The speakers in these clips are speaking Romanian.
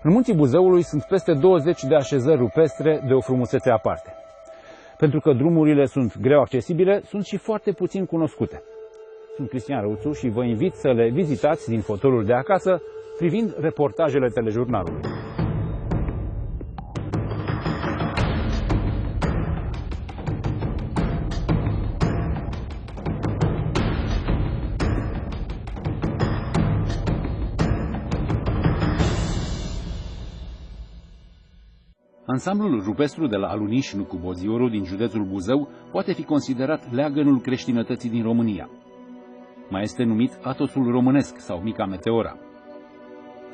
În munții Buzăului sunt peste 20 de așezări rupestre de o frumusețe aparte. Pentru că drumurile sunt greu accesibile, sunt și foarte puțin cunoscute. Sunt Cristian Răuțu și vă invit să le vizitați din fotolul de acasă, privind reportajele telejurnalului. Ansamblul rupestru de la Aluniș, Nucu Bozioru, din județul Buzău, poate fi considerat leagănul creștinătății din România. Mai este numit Atosul Românesc sau Mica Meteora.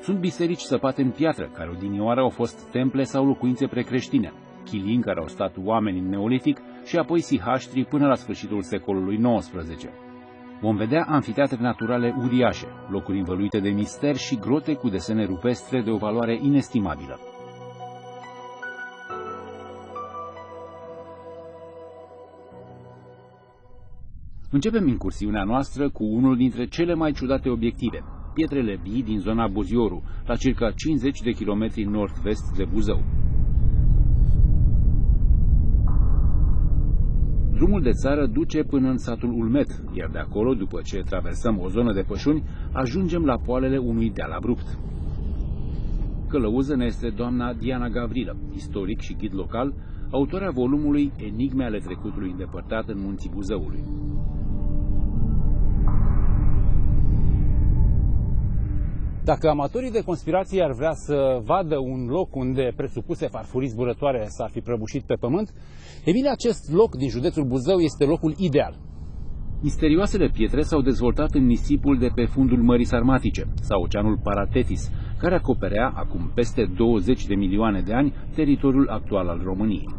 Sunt biserici săpate în piatră, care odinioară au fost temple sau locuințe precreștine, chilii în care au stat oameni în Neolitic și apoi sihaștri până la sfârșitul secolului XIX. Vom vedea amfiteatre naturale uriașe, locuri învăluite de mister și grote cu desene rupestre de o valoare inestimabilă. Începem incursiunea noastră cu unul dintre cele mai ciudate obiective, pietrele vii din zona Bozioru, la circa 50 de kilometri nord-vest de Buzău. Drumul de țară duce până în satul Ulmet, iar de acolo, după ce traversăm o zonă de pășuni, ajungem la poalele unui deal abrupt. Călăuză ne este doamna Diana Gavrilă, istoric și ghid local, autoarea volumului Enigme ale trecutului îndepărtat în munții Buzăului. Dacă amatorii de conspirație ar vrea să vadă un loc unde presupuse farfurii zburătoare s-ar fi prăbușit pe pământ, e bine, acest loc din județul Buzău este locul ideal. Misterioasele pietre s-au dezvoltat în nisipul de pe fundul Mării Sarmatice, sau Oceanul Paratetis, care acoperea, acum peste 20 de milioane de ani, teritoriul actual al României.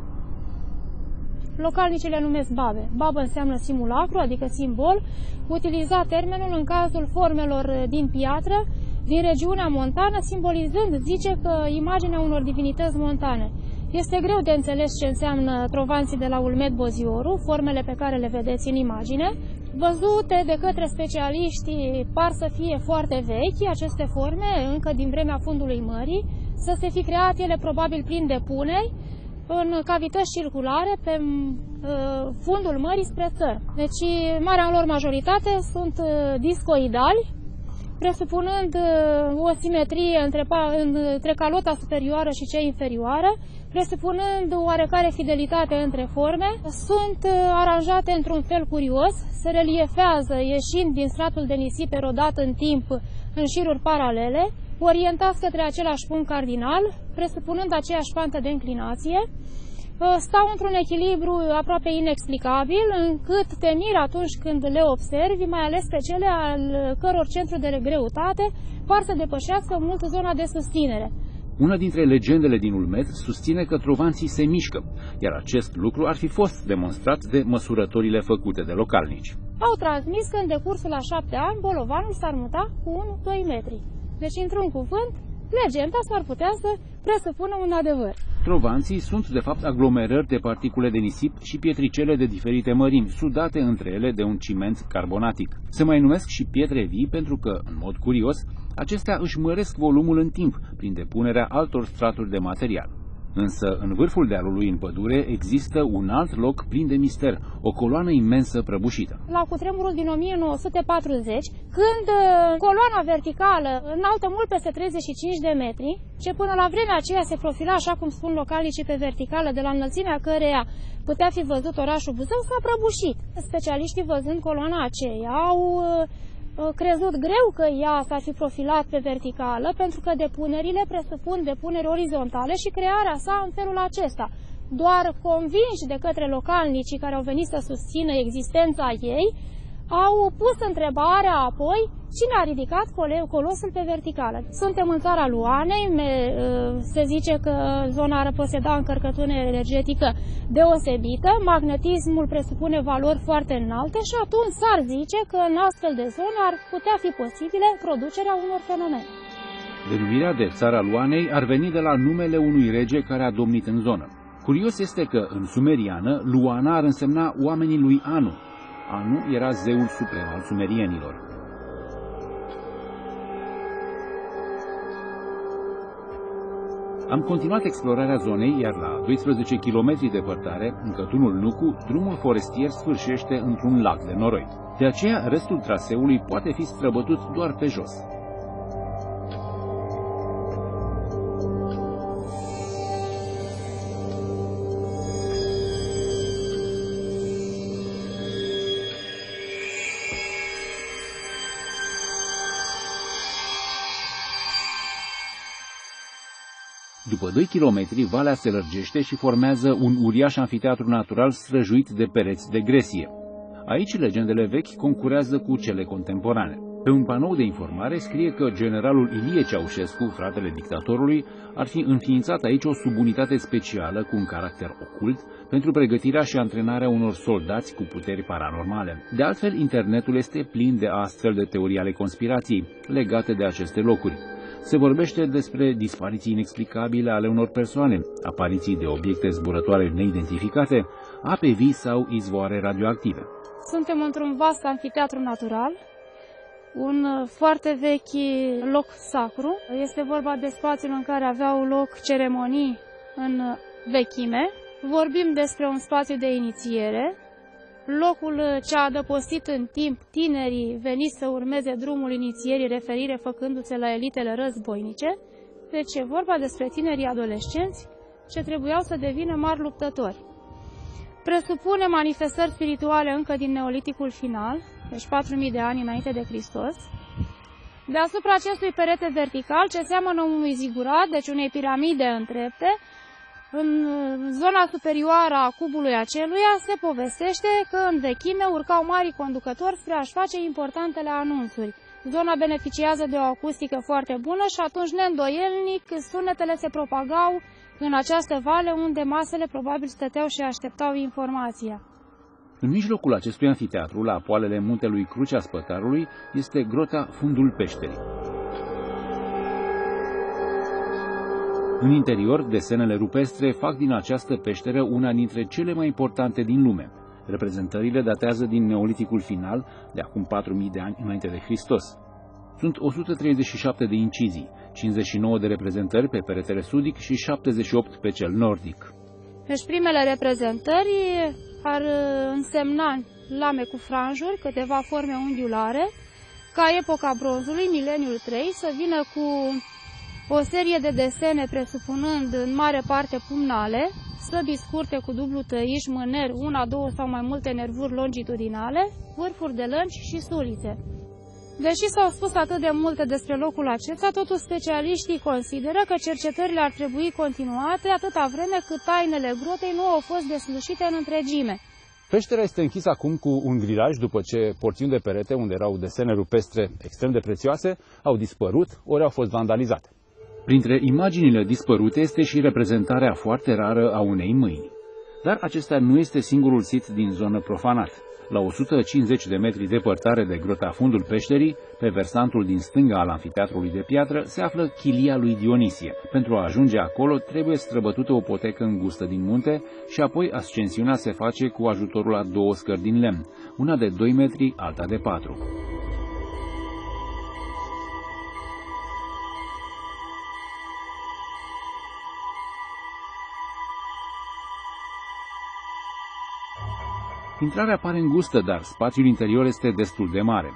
Localnicii le numesc babe. Babă înseamnă simulacru, adică simbol, utiliza termenul în cazul formelor din piatră, din regiunea montană, simbolizând, zice, că imaginea unor divinități montane. Este greu de înțeles ce înseamnă trovanții de la Ulmet Bozioru, formele pe care le vedeți în imagine. Văzute de către specialiști, par să fie foarte vechi aceste forme, încă din vremea fundului mării, să se fi creat ele probabil prin depuneri, în cavități circulare pe fundul mării spre țări. Deci, marea lor majoritate sunt discoidali, presupunând o simetrie între calota superioară și cea inferioară, presupunând oarecare fidelitate între forme, sunt aranjate într-un fel curios, se reliefează ieșind din stratul de nisip erodat în timp în șiruri paralele, orientați către același punct cardinal, presupunând aceeași pantă de înclinație, stau într-un echilibru aproape inexplicabil, încât te miri atunci când le observi, mai ales pe cele al căror centru de greutate par să depășească mult zona de susținere. Una dintre legendele din Ulmet susține că trovanții se mișcă, iar acest lucru ar fi fost demonstrat de măsurătorile făcute de localnici. Au transmis că în decursul a 7 ani bolovanul s-ar muta cu 1-2 metri. Deci, într-un cuvânt, legenda s-ar putea să presupună un adevăr. Trovanții sunt, de fapt, aglomerări de particule de nisip și pietricele de diferite mărimi, sudate între ele de un ciment carbonatic. Se mai numesc și pietre vii pentru că, în mod curios, acestea își măresc volumul în timp, prin depunerea altor straturi de material. Însă, în vârful dealului în pădure există un alt loc plin de mister, o coloană imensă prăbușită. La cutremurul din 1940, când coloana verticală înaltă mult peste 35 de metri, ce până la vremea aceea se profila, așa cum spun localnicii, pe verticală, de la înălțimea căreia putea fi văzut orașul Buzău, s-a prăbușit. Specialiștii, văzând coloana aceea, au crezut greu că ea s-ar fi profilat pe verticală, pentru că depunerile presupun depuneri orizontale și crearea sa în felul acesta. Doar convinși de către localnicii care au venit să susțină existența ei, au pus întrebarea apoi cine a ridicat colosul pe verticală. Suntem în țara Luanei, se zice că zona ar poseda încărcătură energetică deosebită, magnetismul presupune valori foarte înalte și atunci s-ar zice că în astfel de zone ar putea fi posibile producerea unor fenomene. Denumirea de țara Luanei ar veni de la numele unui rege care a domnit în zonă. Curios este că în sumeriană Luana ar însemna oamenii lui Anu. Anu era zeul suprem al sumerienilor. Am continuat explorarea zonei, iar la 12 km depărtare, în Cătunul Nucu, drumul forestier sfârșește într-un lac de noroi. De aceea, restul traseului poate fi străbătut doar pe jos. După 2 kilometri, valea se lărgește și formează un uriaș anfiteatru natural străjuit de pereți de gresie. Aici legendele vechi concurează cu cele contemporane. Pe un panou de informare scrie că generalul Ilie Ceaușescu, fratele dictatorului, ar fi înființat aici o subunitate specială cu un caracter ocult pentru pregătirea și antrenarea unor soldați cu puteri paranormale. De altfel, internetul este plin de astfel de teorii ale conspirației legate de aceste locuri. Se vorbește despre dispariții inexplicabile ale unor persoane, apariții de obiecte zburătoare neidentificate, ape vii sau izvoare radioactive. Suntem într-un vast anfiteatru natural, un foarte vechi loc sacru. Este vorba de spațiul în care aveau loc ceremonii în vechime. Vorbim despre un spațiu de inițiere, locul ce a adăpostit în timp tinerii veniți să urmeze drumul inițierii, referire făcându-se la elitele războinice. Deci e vorba despre tinerii adolescenți ce trebuiau să devină mari luptători. Presupune manifestări spirituale încă din Neoliticul final, deci 4.000 de ani înainte de Hristos. Deasupra acestui perete vertical, ce seamănă unui zigurat, deci unei piramide întrepte, în zona superioară a cubului aceluia se povestește că în vechime urcau mari conducători spre a-și face importantele anunțuri. Zona beneficiază de o acustică foarte bună și atunci, neîndoielnic, sunetele se propagau în această vale unde masele probabil stăteau și așteptau informația. În mijlocul acestui anfiteatru, la poalele muntelui Crucea Spătarului, este grota Fundul Peșterii. În interior, desenele rupestre fac din această peșteră una dintre cele mai importante din lume. Reprezentările datează din Neoliticul final, de acum 4.000 de ani înainte de Hristos. Sunt 137 de incizii, 59 de reprezentări pe peretele sudic și 78 pe cel nordic. Deci primele reprezentări ar însemna lame cu franjuri, câteva forme unghiulare, ca epoca bronzului, mileniul 3, să vină cu o serie de desene presupunând în mare parte pumnale, săbii scurte cu dublu tăiș, mâneri, una, două sau mai multe nervuri longitudinale, vârfuri de lănci și sulițe. Deși s-au spus atât de multe despre locul acesta, totuși specialiștii consideră că cercetările ar trebui continuate atâta vreme cât tainele grotei nu au fost deslușite în întregime. Peștera este închisă acum cu un grilaj după ce porțiuni de perete, unde erau desene rupestre extrem de prețioase, au dispărut ori au fost vandalizate. Printre imaginile dispărute este și reprezentarea foarte rară a unei mâini. Dar acesta nu este singurul sit din zonă profanat. La 150 de metri departare de grota Fundul Peșterii, pe versantul din stânga al anfiteatrului de piatră, se află chilia lui Dionisie. Pentru a ajunge acolo trebuie străbătută o potecă îngustă din munte și apoi ascensiunea se face cu ajutorul a două scări din lemn, una de 2 metri, alta de 4. Intrarea pare îngustă, dar spațiul interior este destul de mare.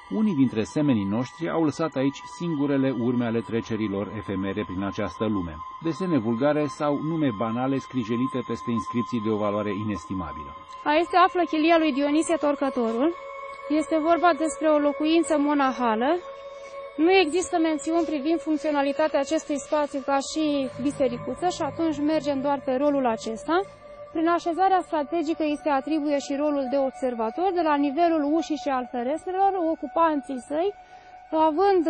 Unii dintre semenii noștri au lăsat aici singurele urme ale trecerilor efemere prin această lume, desene vulgare sau nume banale scrijelite peste inscripții de o valoare inestimabilă. Aici se află chilia lui Dionisie Torcătorul. Este vorba despre o locuință monahală. Nu există mențiuni privind funcționalitatea acestui spațiu ca și bisericuță și atunci mergem doar pe rolul acesta. Prin așezarea strategică îi se atribuie și rolul de observator de la nivelul ușii și al ferestrelor, ocupanții săi, având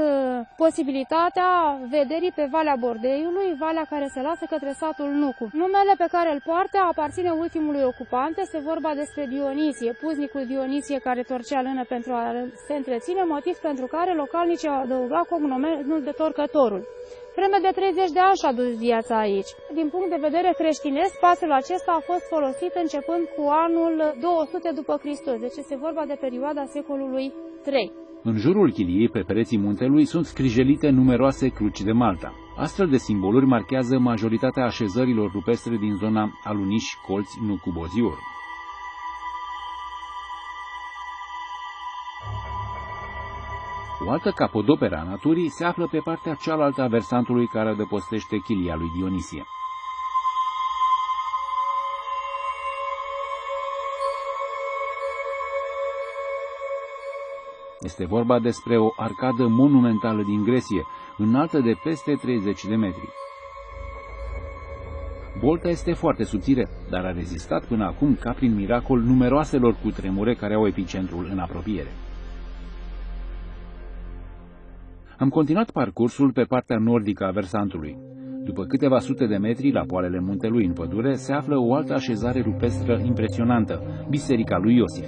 posibilitatea vederii pe Valea Bordeiului, valea care se lasă către satul Nucu. Numele pe care îl poartă aparține ultimului ocupant, este vorba despre Dionisie, puznicul Dionisie care torcea lână pentru a se întreține, motiv pentru care localnicii au adăugat cognomenul de Torcătorul. Vreme de 30 de ani și-a dus viața aici. Din punct de vedere creștinesc, spațiul acesta a fost folosit începând cu anul 200 după Hristos, deci este vorba de perioada secolului III. În jurul chiliei, pe pereții muntelui, sunt scrijelite numeroase cruci de Malta. Astfel de simboluri marchează majoritatea așezărilor rupestre din zona Aluniș-Colți-Nucubozioru. O altă capodoperă a naturii se află pe partea cealaltă a versantului care adăpostește chilia lui Dionisie. Este vorba despre o arcadă monumentală din Gresie, înaltă de peste 30 de metri. Bolta este foarte subțire, dar a rezistat până acum ca prin miracol numeroaselor cutremure care au epicentrul în apropiere. Am continuat parcursul pe partea nordică a versantului. După câteva sute de metri, la poalele muntelui în pădure, se află o altă așezare rupestră impresionantă, Biserica lui Iosif.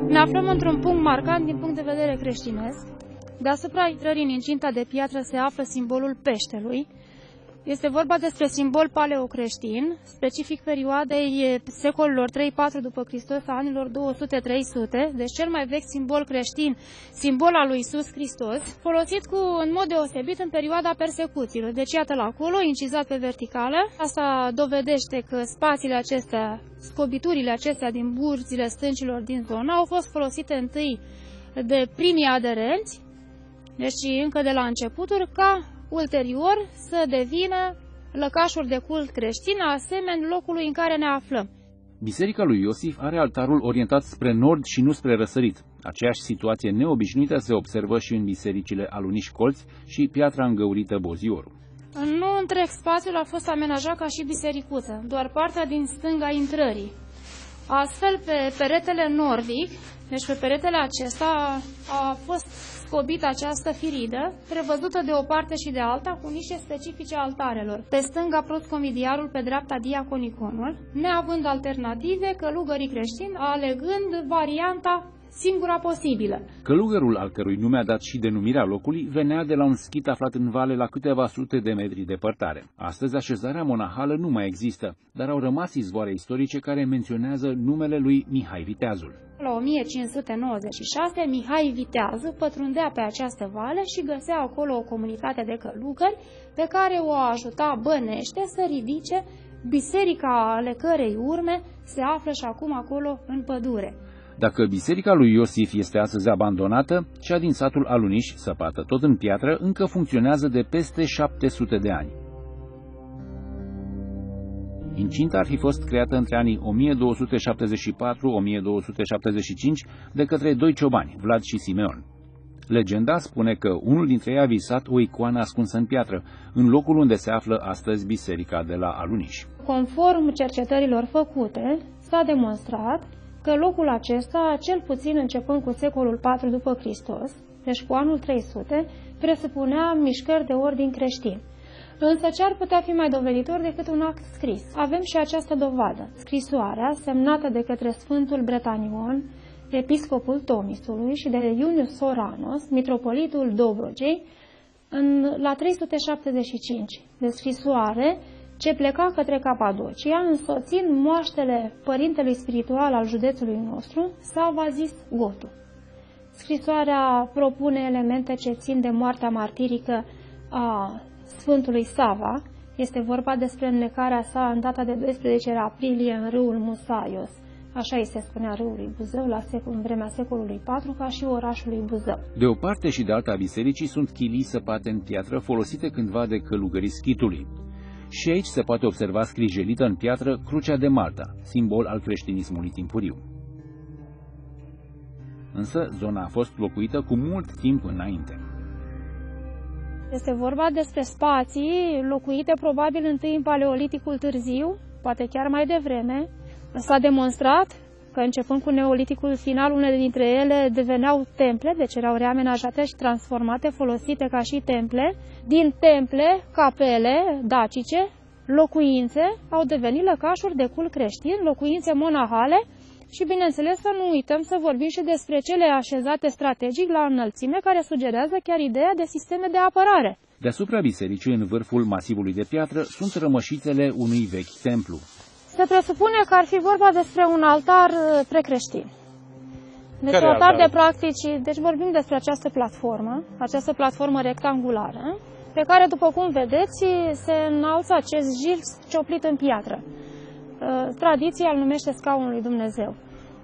Ne aflăm într-un punct marcant din punct de vedere creștinesc. Deasupra intrării în incinta de piatră se află simbolul peștelui. Este vorba despre simbol paleocreștin, specific perioadei secolelor 3-4 după Hristos, a anilor 200-300, deci cel mai vechi simbol creștin, simbol al lui Iisus Hristos, folosit în mod deosebit în perioada persecuțiilor. Deci iată-l acolo, incizat pe verticală. Asta dovedește că spațiile acestea, scobiturile acestea din burzile stâncilor din zonă au fost folosite întâi de primii aderenți, deci încă de la începuturi, ca ulterior să devină lăcașuri de cult creștin, asemeni locului în care ne aflăm. Biserica lui Iosif are altarul orientat spre nord și nu spre răsărit. Aceeași situație neobișnuită se observă și în bisericile Aluniș-Colți și Piatra Îngăurită Bozioru. Nu întreg spațiul a fost amenajat ca și bisericuță, doar partea din stânga intrării. Astfel, pe peretele nordic, deci pe peretele acesta a fost scobită această firidă, prevăzută de o parte și de alta, cu nișe specifice altarelor. Pe stânga prosconvidiarul, pe dreapta diaconiconul, neavând alternative, călugării creștini alegând varianta singura posibilă. Călugărul, al cărui nume a dat și denumirea locului, venea de la un schit aflat în vale la câteva sute de metri departare. Astăzi așezarea monahală nu mai există, dar au rămas izvoare istorice care menționează numele lui Mihai Viteazul. La 1596, Mihai Viteazu pătrundea pe această vale și găsea acolo o comunitate de călugări pe care o ajuta bănește să ridice biserica ale cărei urme se află și acum acolo în pădure. Dacă biserica lui Iosif este astăzi abandonată, cea din satul Aluniș, săpată tot în piatră, încă funcționează de peste 700 de ani. Incinta ar fi fost creată între anii 1274-1275 de către doi ciobani, Vlad și Simeon. Legenda spune că unul dintre ei a visat o icoană ascunsă în piatră, în locul unde se află astăzi biserica de la Aluniș. Conform cercetărilor făcute, s-a demonstrat că locul acesta, cel puțin începând cu secolul IV după Hristos, deci cu anul 300, presupunea mișcări de ordin creștin. Însă ce ar putea fi mai doveditor decât un act scris? Avem și această dovadă. Scrisoarea, semnată de către Sfântul Bretanion, episcopul Tomisului, și de Iunius Soranos, mitropolitul Dobrogei, la 375, de scrisoare ce pleca către Capadocia, însoțind moaștele părintelui spiritual al județului nostru, Sava zis Gotu. Scrisoarea propune elemente ce țin de moartea martirică a Sfântului Sava. Este vorba despre înnecarea sa în data de 12 aprilie în râul Musaios. Așa îi se spunea râului Buzău în vremea secolului IV, ca și orașului Buzău. De o parte și de alta a bisericii sunt chilii săpate în piatră folosite cândva de călugării schitului. Și aici se poate observa scrijelită în piatră crucea de Malta, simbol al creștinismului timpuriu. Însă, zona a fost locuită cu mult timp înainte. Este vorba despre spații locuite probabil întâi în paleoliticul târziu, poate chiar mai devreme. S-a demonstrat că începând cu neoliticul final, unele dintre ele deveneau temple, deci erau reamenajate și transformate, folosite ca și temple. Din temple, capele dacice, locuințe au devenit lăcașuri de cult creștin, locuințe monahale și, bineînțeles, să nu uităm să vorbim și despre cele așezate strategic la înălțime, care sugerează chiar ideea de sisteme de apărare. Deasupra bisericii, în vârful masivului de piatră, sunt rămășițele unui vechi templu. Se presupune că ar fi vorba despre un altar precreștin. Deci un altar de practici, deci vorbim despre această platformă rectangulară, pe care, după cum vedeți, se înalță acest gir cioplit în piatră. Tradiția îl numește scaunul lui Dumnezeu.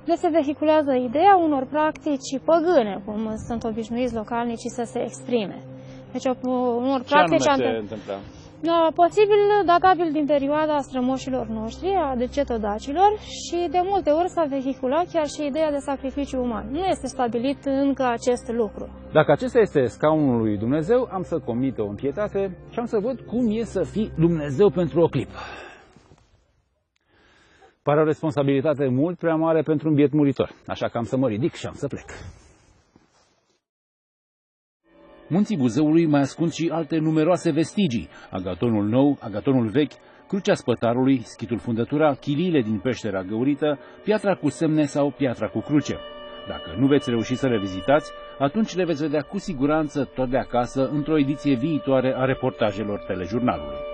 Deci se vehiculează ideea unor practici păgâne, cum sunt obișnuiți localnicii să se exprime. Deci unor practici... Ce anume se întâmplă? Posibil databil din perioada strămoșilor noștri, de cetodacilor, și de multe ori s-a vehiculat chiar și ideea de sacrificiu uman. Nu este stabilit încă acest lucru. Dacă acesta este scaunul lui Dumnezeu, am să comit o impietate și am să văd cum e să fii Dumnezeu pentru o clipă. Pare o responsabilitate mult prea mare pentru un biet muritor, așa că am să mă ridic și am să plec. Munții Buzăului mai ascund și alte numeroase vestigii: Agatonul Nou, Agatonul Vechi, Crucea Spătarului, Schitul Fundătura, chiliile din peștera găurită, piatra cu semne sau piatra cu cruce. Dacă nu veți reuși să le vizitați, atunci le veți vedea cu siguranță tot de acasă într-o ediție viitoare a reportajelor Telejurnalului.